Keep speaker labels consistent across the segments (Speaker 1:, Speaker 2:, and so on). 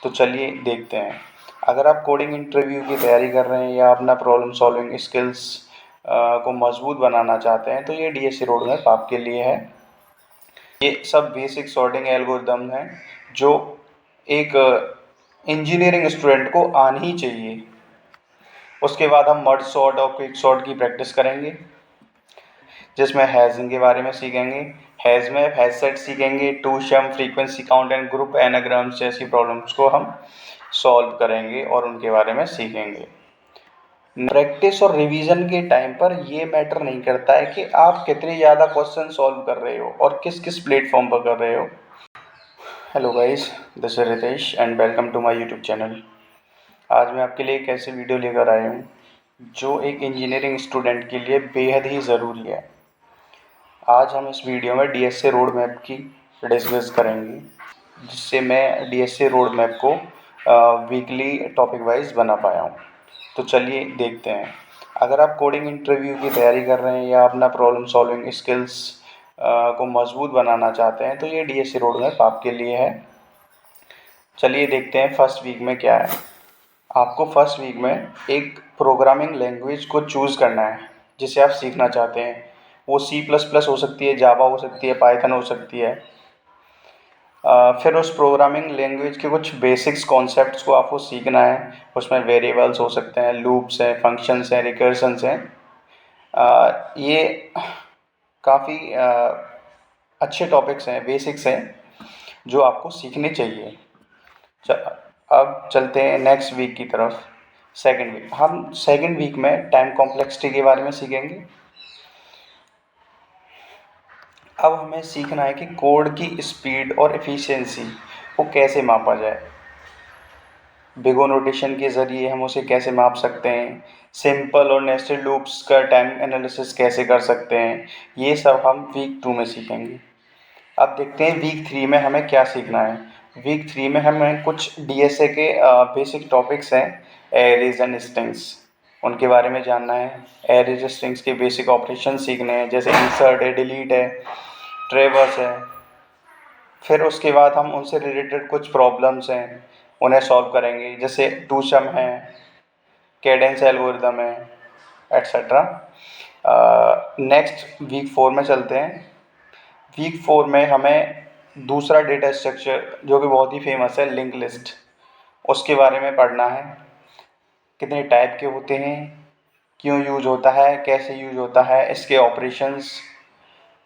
Speaker 1: तो चलिए देखते हैं। अगर आप कोडिंग इंटरव्यू की तैयारी कर रहे हैं या अपना प्रॉब्लम सॉल्विंग स्किल्स को मजबूत बनाना चाहते हैं तो ये डीएससी रोड मैप आपके लिए है। ये सब बेसिक सॉर्टिंग एल्गोरिदम हैं जो एक इंजीनियरिंग स्टूडेंट को आनी ही चाहिए। उसके बाद हम मर्ज सॉर्ट और क्विक सॉर्ट की प्रैक्टिस करेंगे, जिसमें हैजिंग के बारे में सीखेंगे। हैज में हैज सेट सीखेंगे, टू शम, frequency count and group anagrams जैसी प्रॉब्लम्स को हम सॉल्व करेंगे और उनके बारे में सीखेंगे। प्रैक्टिस और रिवीजन के टाइम पर ये मैटर नहीं करता है कि आप कितने ज़्यादा क्वेश्चन सॉल्व कर रहे हो और किस किस प्लेटफॉर्म पर कर रहे हो। Hello guys, this is Ritesh and welcome to my YouTube channel. आज मैं आपके लिए एक ऐसी वीडियो लेकर आया हूँ जो एक इंजीनियरिंग स्टूडेंट के लिए बेहद ही ज़रूरी है। आज हम इस वीडियो में डीएसए रोड मैप की डिस्कस करेंगे, जिससे मैं डीएसए रोड मैप को वीकली टॉपिक वाइज बना पाया हूँ। तो चलिए देखते हैं। अगर आप कोडिंग इंटरव्यू की तैयारी कर रहे हैं या अपना प्रॉब्लम सॉल्विंग स्किल्स को मजबूत बनाना चाहते हैं तो ये डीएसए रोड मैप आपके लिए है। चलिए देखते हैं फर्स्ट वीक में क्या है। आपको फर्स्ट वीक में एक प्रोग्रामिंग लैंग्वेज को चूज़ करना है जिसे आप सीखना चाहते हैं। वो C++ हो सकती है, जावा हो सकती है, पाइथन हो सकती है। फिर उस प्रोग्रामिंग लैंग्वेज के कुछ बेसिक्स कॉन्सेप्ट्स को आपको सीखना है। उसमें वेरिएबल्स हो सकते हैं, लूप्स हैं, फंक्शंस हैं, रिकर्सन्स हैं। ये काफ़ी अच्छे टॉपिक्स हैं, बेसिक्स हैं जो आपको सीखने चाहिए। अब चलते हैं नेक्स्ट वीक की तरफ। सेकेंड वीक, हम सेकेंड वीक में टाइम कॉम्प्लेक्सिटी के बारे में सीखेंगे। अब हमें सीखना है कि कोड की स्पीड और एफिशिएंसी को कैसे मापा जाए। बिग ओ नोटेशन के ज़रिए हम उसे कैसे माप सकते हैं, सिंपल और नेस्टेड लूप्स का टाइम एनालिसिस कैसे कर सकते हैं, ये सब हम वीक 2 में सीखेंगे। अब देखते हैं वीक 3 में हमें क्या सीखना है। वीक 3 में हमें कुछ डीएसए के बेसिक टॉपिक्स हैं, एरेज एंड स्ट्रिंग्स, उनके बारे में जानना है। एरेज स्ट्रिंग्स के बेसिक ऑपरेशन सीखने हैं, जैसे इंसर्ट है, डिलीट है, ट्रेवर्स है। फिर उसके बाद हम उनसे रिलेटेड कुछ प्रॉब्लम्स हैं उन्हें सॉल्व करेंगे, जैसे टू सम है, कैडेंस एल्गोरिदम है, एट्सेट्रा। नेक्स्ट वीक 4 में चलते हैं। वीक 4 में हमें दूसरा डेटा स्ट्रक्चर जो कि बहुत ही फेमस है, लिंक लिस्ट, उसके बारे में पढ़ना है। कितने टाइप के होते हैं, क्यों यूज होता है, कैसे यूज होता है, इसके ऑपरेशंस,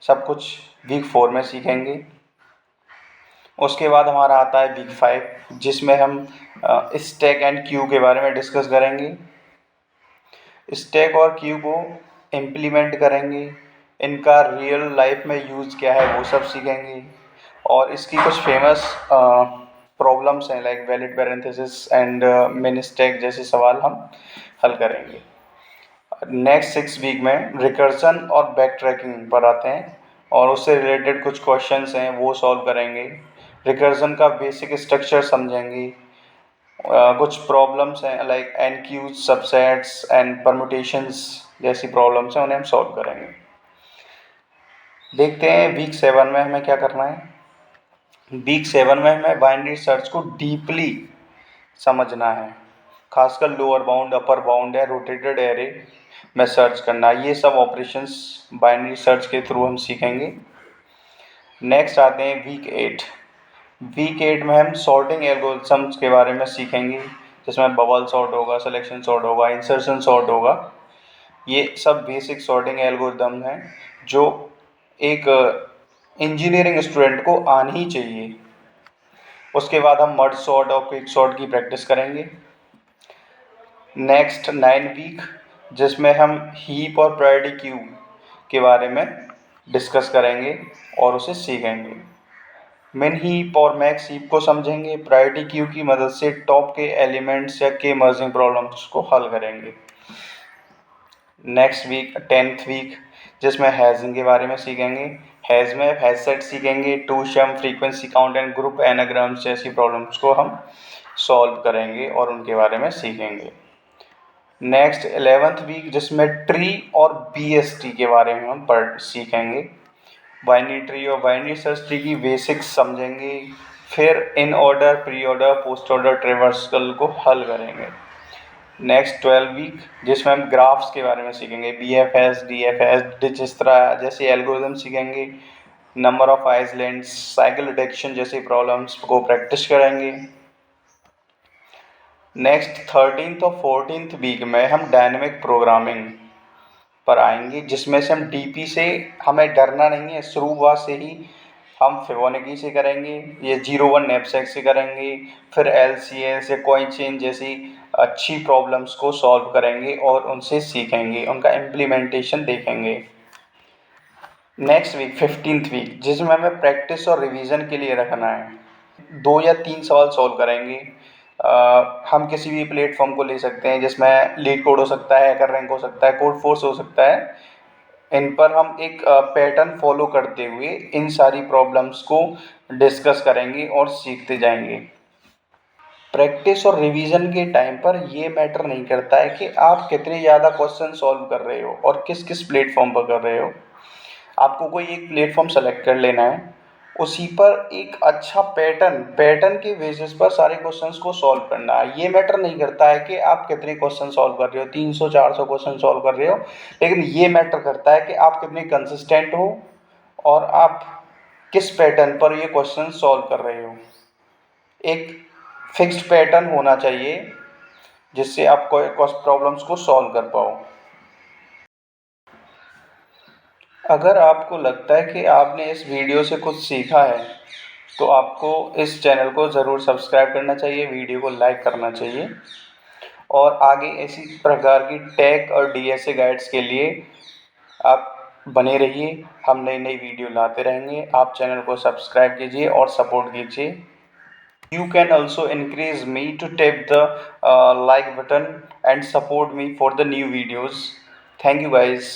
Speaker 1: सब कुछ वीक 4 में सीखेंगे। उसके बाद हमारा आता है वीक 5, जिसमें हम स्टैक एंड क्यू के बारे में डिस्कस करेंगे। स्टैक और क्यू को इम्प्लीमेंट करेंगे, इनका रियल लाइफ में यूज़ क्या है वो सब सीखेंगे, और इसकी कुछ फेमस प्रॉब्लम्स हैं लाइक वैलिड पैरेंथेसिस एंड मिन स्टैक जैसे सवाल हम हल करेंगे। नेक्स्ट 6 वीक में रिकर्सन और बैक ट्रैकिंग पर आते हैं और उससे रिलेटेड कुछ क्वेश्चंस हैं वो सॉल्व करेंगे। रिकर्सन का बेसिक स्ट्रक्चर समझेंगे। कुछ प्रॉब्लम्स हैं like N queens, subsets and permutations जैसी प्रॉब्लम्स हैं, उन्हें हम सॉल्व करेंगे। देखते हैं वीक 7 में हमें क्या करना है। वीक 7 में हमें बाइनरी सर्च को डीपली समझना है, खासकर लोअर बाउंड, अपर बाउंड है, रोटेटेड एरे में सर्च करना है। ये सब ऑपरेशंस बाइनरी सर्च के थ्रू हम सीखेंगे। नेक्स्ट आते हैं वीक 8। वीक 8 में हम सॉर्टिंग एल्गोरिथम्स के बारे में सीखेंगे, जिसमें बबल सॉर्ट होगा, सिलेक्शन सॉर्ट होगा, इंसर्शन सॉर्ट होगा। ये सब बेसिक सॉर्टिंग एल्गोरिदम हैं जो एक इंजीनियरिंग स्टूडेंट को आनी ही चाहिए। उसके बाद हम मर्ज सॉर्ट और क्विक सॉर्ट की प्रैक्टिस करेंगे। नेक्स्ट 9 वीक, जिसमें हम हीप और प्रायोरिटी क्यू के बारे में डिस्कस करेंगे और उसे सीखेंगे। मिन हीप और मैक्स हीप को समझेंगे, प्रायोरिटी क्यू की मदद से टॉप के एलिमेंट्स या के मर्जिंग प्रॉब्लम्स को हल करेंगे। नेक्स्ट वीक 10th वीक, जिसमें हैजिंग के बारे में सीखेंगे। हैज में हैज सेट सीखेंगे, टू शम, frequency count and group anagrams जैसी प्रॉब्लम्स को हम सॉल्व करेंगे और उनके बारे में सीखेंगे। नेक्स्ट 11th वीक, जिसमें ट्री और BST के बारे में हम सीखेंगे। बाइनरी ट्री और बाइनरी सर्च ट्री की बेसिक्स समझेंगे। फिर in order, pre order, post order traversal को हल करेंगे। नेक्स्ट 12 वीक जिसमें हम ग्राफ्स के बारे में सीखेंगे, BFS, DFS, डिजिस्त्रा जैसे एल्गोरिदम सीखेंगे। Number of islands, cycle detection जैसी प्रॉब्लम्स को प्रैक्टिस करेंगे। नेक्स्ट 13th और 14th वीक में हम डायनेमिक प्रोग्रामिंग पर आएंगे, जिसमें से हम DP से हमें डरना नहीं है, शुरुआत से ही हम फिबोनाची से करेंगे, ये 01 नैपसैक से करेंगे, फिर LCS या कॉइन चेन जैसी अच्छी प्रॉब्लम्स को सॉल्व करेंगे और उनसे सीखेंगे, उनका इम्प्लीमेंटेशन देखेंगे। नेक्स्ट वीक 15th वीक जिसमें हमें प्रैक्टिस और रिवीजन के लिए रखना है, 2 या 3 सवाल सॉल्व करेंगे। हम किसी भी प्लेटफॉर्म को ले सकते हैं जिसमें लीड कोड हो सकता है, हैकर रैंक हो सकता है, कोड फोर्स हो सकता है। इन पर हम एक पैटर्न फॉलो करते हुए इन सारी प्रॉब्लम्स को डिस्कस करेंगे और सीखते जाएंगे। प्रैक्टिस और रिवीजन के टाइम पर ये मैटर नहीं करता है कि आप कितने ज़्यादा क्वेश्चन सॉल्व कर रहे हो और किस किस प्लेटफॉर्म पर कर रहे हो। आपको कोई एक प्लेटफॉर्म सेलेक्ट कर लेना है, उसी पर एक अच्छा पैटर्न के बेसिस पर सारे क्वेश्चंस को सॉल्व करना है। ये मैटर नहीं करता है कि आप कितने क्वेश्चन सॉल्व कर रहे हो, 300-400 क्वेश्चन सॉल्व कर रहे हो, लेकिन ये मैटर करता है कि आप कितने कंसिस्टेंट हो और आप किस पैटर्न पर ये क्वेश्चन सॉल्व कर रहे हो। एक फिक्स्ड पैटर्न होना चाहिए जिससे आप कोई प्रॉब्लम्स को सॉल्व कर पाओ। अगर आपको लगता है कि आपने इस वीडियो से कुछ सीखा है तो आपको इस चैनल को ज़रूर सब्सक्राइब करना चाहिए, वीडियो को लाइक करना चाहिए और आगे इसी प्रकार की टेक और DSA गाइड्स के लिए आप बने रहिए। हम नई नई वीडियो लाते रहेंगे। आप चैनल को सब्सक्राइब कीजिए और सपोर्ट कीजिए। You can also encourage me to tap the like button and support me for the new videos. Thank you guys.